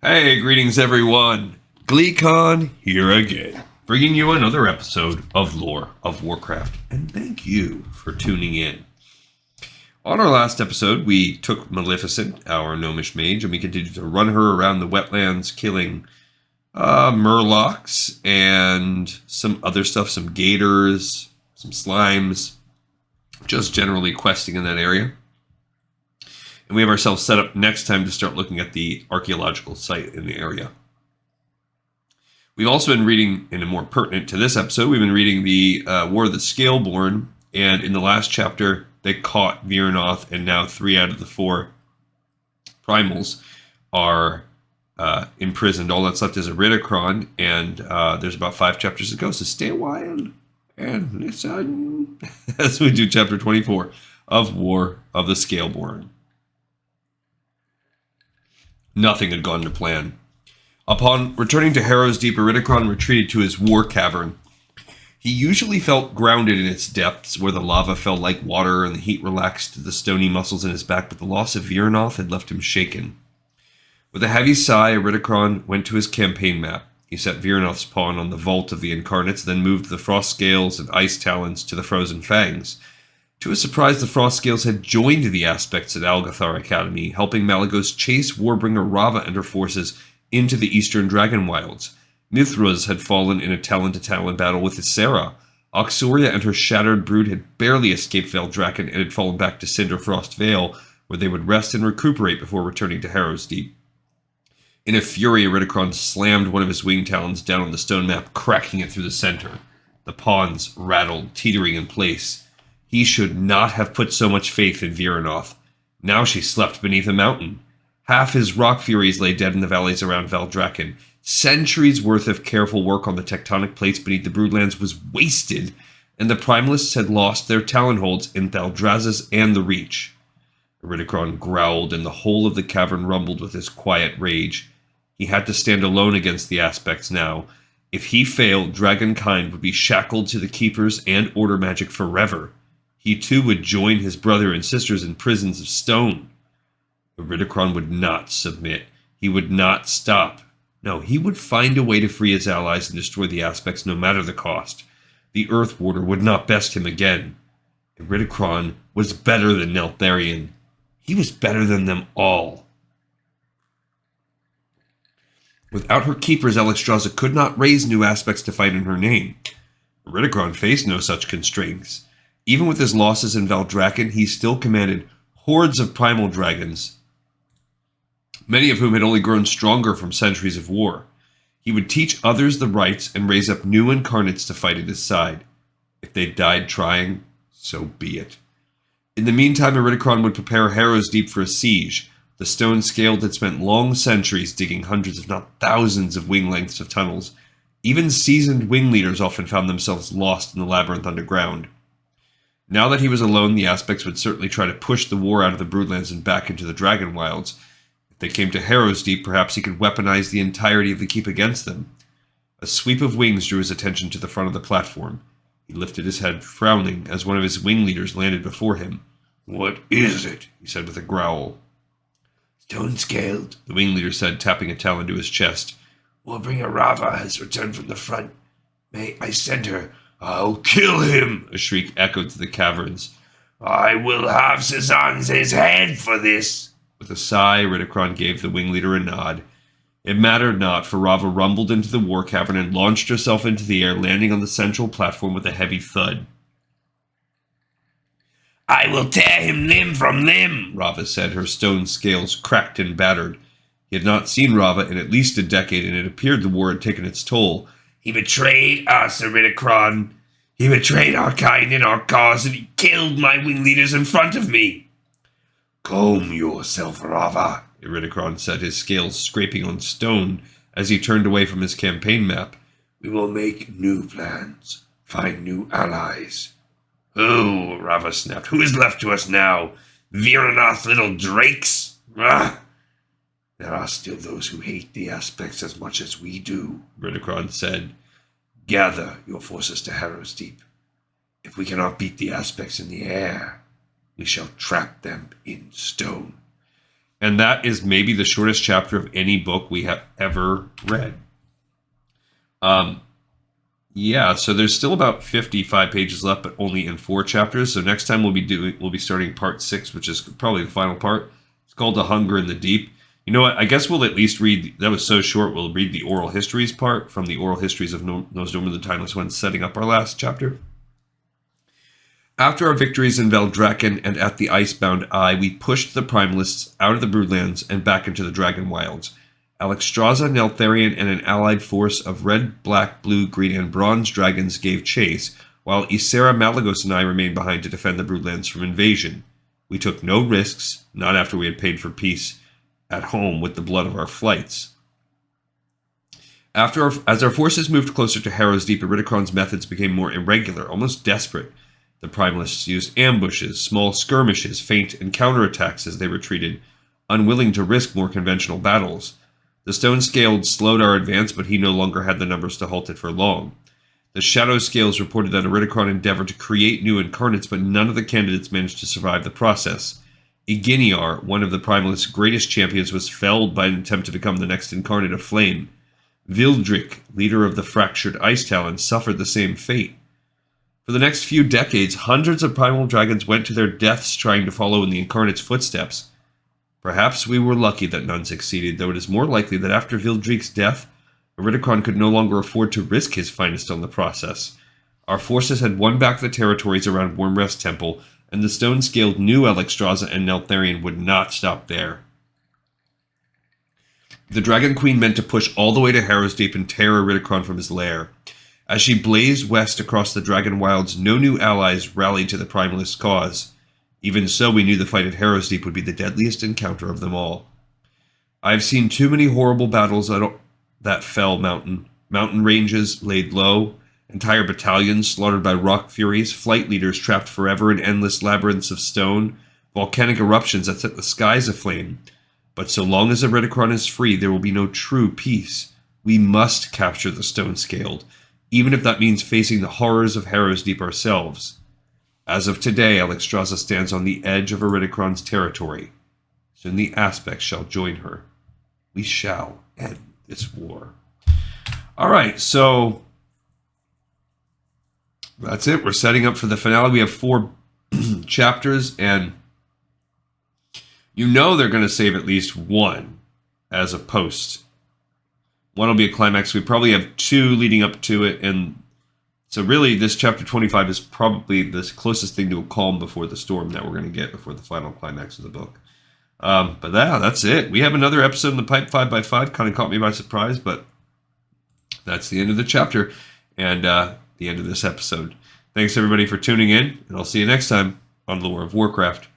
Hey, greetings everyone. GleeCon here again, bringing you another episode of Lore of Warcraft, and thank you for tuning in. On our last episode, we took Maleficent, our gnomish mage, and we continued to run her around the wetlands, killing murlocs and some other stuff, some gators, some slimes, just generally questing in that area. And we have ourselves set up next time to start looking at the archaeological site in the area. We've also been reading, and more pertinent to this episode, we've been reading the War of the Scaleborn, and in the last chapter, they caught Viranoth, and now 3 out of the 4 primals are imprisoned. All that's left is Iridikron, and there's about 5 chapters to go, so stay a while and listen as we do chapter 24 of War of the Scaleborn. Nothing had gone to plan. Upon returning to Harrow's Deep, Iridikron retreated to his war cavern. He usually felt grounded in its depths, where the lava fell like water and the heat relaxed the stony muscles in his back, but the loss of Viranoth had left him shaken. With a heavy sigh, Iridikron went to his campaign map. He set Viranoth's pawn on the vault of the incarnates, then moved the frost scales and ice talons to the frozen fangs. To his surprise, the frost scales had joined the aspects at Algathar Academy, helping Malygos chase Warbringer Rava and her forces into the eastern dragon wilds. Mithras had fallen in a talon-to-talon battle with Ysera. Oxoria and her shattered brood had barely escaped Veldraken and had fallen back to Cinderfrost Vale, where they would rest and recuperate before returning to Harrow's Deep. In a fury, Iridikron slammed one of his wing talons down on the stone map, cracking it through the center. The pawns rattled, teetering in place. He should not have put so much faith in Viranoth. Now she slept beneath a mountain. Half his rock furies lay dead in the valleys around Veldraken. Centuries' worth of careful work on the tectonic plates beneath the Broodlands was wasted, and the Primalists had lost their talonholds in Thaldrazes and the Reach. Iridikron growled, and the whole of the cavern rumbled with his quiet rage. He had to stand alone against the aspects now. If he failed, Dragonkind would be shackled to the Keepers and Order magic forever. He too would join his brother and sisters in prisons of stone. Iridikron would not submit. He would not stop. No, he would find a way to free his allies and destroy the aspects no matter the cost. The Earth Warder would not best him again. Iridikron was better than Neltharion. He was better than them all. Without her keepers, Alexstrasza could not raise new aspects to fight in her name. Iridikron faced no such constraints. Even with his losses in Veldraken, he still commanded hordes of primal dragons, many of whom had only grown stronger from centuries of war. He would teach others the rights and raise up new incarnates to fight at his side. If they died trying, so be it. In the meantime, Iridikron would prepare Harrow's Deep for a siege. The stone scaled had spent long centuries digging hundreds if not thousands of wing lengths of tunnels. Even seasoned wing leaders often found themselves lost in the labyrinth underground. Now that he was alone, the aspects would certainly try to push the war out of the Broodlands and back into the Dragon Wilds. If they came to Harrow's Deep, perhaps he could weaponize the entirety of the keep against them. A sweep of wings drew his attention to the front of the platform. He lifted his head, frowning, as one of his wing leaders landed before him. "What is it?" he said with a growl. "Stone-scaled," the wing leader said, tapping a talon to his chest. "Warbringer Rava has returned from the front. May I send her?" "I'll kill him!" a shriek echoed through the caverns. "I will have Sazanze's head for this!" With a sigh, Iridikron gave the wing leader a nod. It mattered not, for Rava rumbled into the war cavern and launched herself into the air, landing on the central platform with a heavy thud. "I will tear him limb from limb," Rava said, her stone scales cracked and battered. He had not seen Rava in at least a decade, and it appeared the war had taken its toll. "He betrayed us, Iridikron. He betrayed our kind and our cause, and he killed my wing leaders in front of me." "Calm yourself, Rava," Iridikron said, his scales scraping on stone as he turned away from his campaign map. "We will make new plans, find new allies." "Who?" Rava snapped. "Who is left to us now? Viranoth's little drakes? Ah!" "There are still those who hate the aspects as much as we do," Iridikron said. "Gather your forces to Harrow's Deep. If we cannot beat the aspects in the air, we shall trap them in stone." And that is maybe the shortest chapter of any book we have ever read. Yeah, so there's still about 55 pages left, but only in 4 chapters. So next time we'll be starting part 6, which is probably the final part. It's called The Hunger in the Deep. You know what? I guess we'll at least read, that was so short, we'll read the oral histories part from the oral histories of Nosdorma the Timeless One, setting up our last chapter. After our victories in Veldraken and at the Icebound Eye, we pushed the Primalists out of the Broodlands and back into the Dragon Wilds. Alexstrasza, Neltharion, and an allied force of red, black, blue, green, and bronze dragons gave chase, while Ysera, Malygos, and I remained behind to defend the Broodlands from invasion. We took no risks, not after we had paid for peace at home with the blood of our flights. As our forces moved closer to Harrow's Deep, Iridikron's methods became more irregular, almost desperate. The Primalists used ambushes, small skirmishes, feint, and counterattacks as they retreated, unwilling to risk more conventional battles. The Stone-Scaled slowed our advance, but he no longer had the numbers to halt it for long. The Shadow Scales reported that Iridikron endeavored to create new incarnates, but none of the candidates managed to survive the process. Iginiar, one of the Primalist's greatest champions, was felled by an attempt to become the next incarnate of Flame. Vildrik, leader of the Fractured Ice Talons, suffered the same fate. For the next few decades, hundreds of primal dragons went to their deaths trying to follow in the incarnate's footsteps. Perhaps we were lucky that none succeeded, though it is more likely that after Vildrik's death, Iridikron could no longer afford to risk his finest on the process. Our forces had won back the territories around Wormrest Temple, and the Stone-Scaled knew Alexstrasza and Neltharion would not stop there. The Dragon Queen meant to push all the way to Harrow's Deep and tear Iridikron from his lair. As she blazed west across the Dragon Wilds, no new allies rallied to the Primalist cause. Even so, we knew the fight at Harrow's Deep would be the deadliest encounter of them all. I have seen too many horrible battles that fell mountain ranges laid low, entire battalions slaughtered by rock furies, flight leaders trapped forever in endless labyrinths of stone, volcanic eruptions that set the skies aflame. But so long as Iridikron is free, there will be no true peace. We must capture the Stone-Scaled, even if that means facing the horrors of Harrow's Deep ourselves. As of today, Alexstrasza stands on the edge of Iridikron's territory. Soon the Aspects shall join her. We shall end this war. Alright, so that's it. We're setting up for the finale. We have 4 chapters, and you know they're going to save at least one as a post. One will be a climax. We probably have 2 leading up to it, and so really this chapter 25 is probably the closest thing to a calm before the storm that we're going to get before the final climax of the book. But that's it. We have another episode in the pipe, 5x5. Kind of caught me by surprise, but that's the end of the chapter and the end of this episode. Thanks everybody for tuning in, and I'll see you next time on Lore of Warcraft.